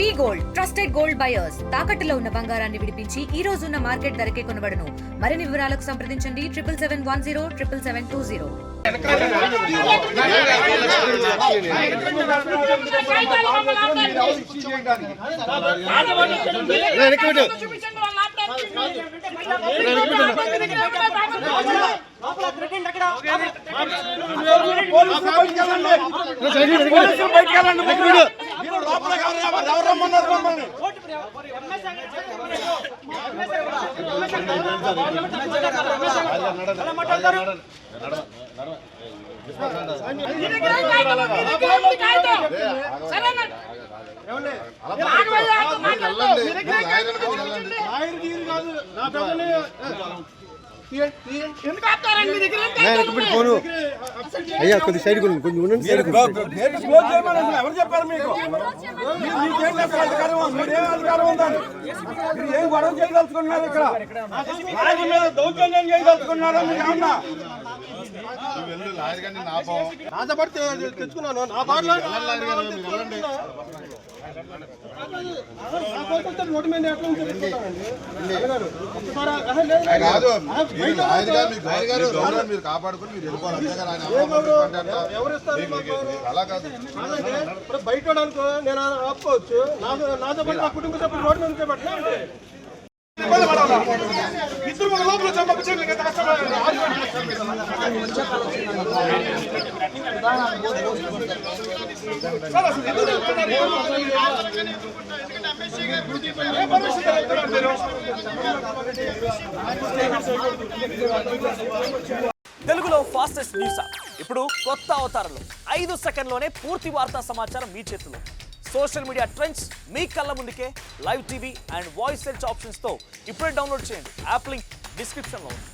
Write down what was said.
వి gold trusted gold buyers తాకట్టులో ఉన్న బంగారాన్ని విడిపించి ఈ రోజు ఉన్న మార్కెట్ ధరకే కొనబడును. మరిన్ని వివరాలకు సంప్రదించండి 77107720. అయ్యా కొద్ది సైడ్ కొంచెం ఉండండి. ఎవరు చెప్పారు మీకు? ఏం గొడవ చేయదలుచుకున్నారు? ఇక్కడ రాజు మీద దౌర్జన్యం చేయదలుచుకున్నారా? మీరు ఏమన్నా నాతో పాటు తెచ్చుకున్నాను. నా బాటలో రోడ్డు మీద మీరు కాపాడుకుని మీరు అలా కాదు. ఇప్పుడు బయట అనుకో నేను ఆపుకోవచ్చు. నాతో పాటు నా కుటుంబ సభ్యులు రోడ్డు మీద పెట్టినా ఇద్దరు లోపల తెలుగులో ఫాస్టెస్ట్ న్యూస్ యాప్ ఇప్పుడు కొత్త అవతారంలో 5 సెకండ్లోనే పూర్తి వార్తా సమాచారం మీ చేతిలో. సోషల్ మీడియా ట్రెండ్స్ మీ కళ్ళ ముందుకే live TV and voice search options తో ఇప్పుడే డౌన్లోడ్ చేయండి. యాప్ లింక్ డిస్క్రిప్షన్ లో ఉంది.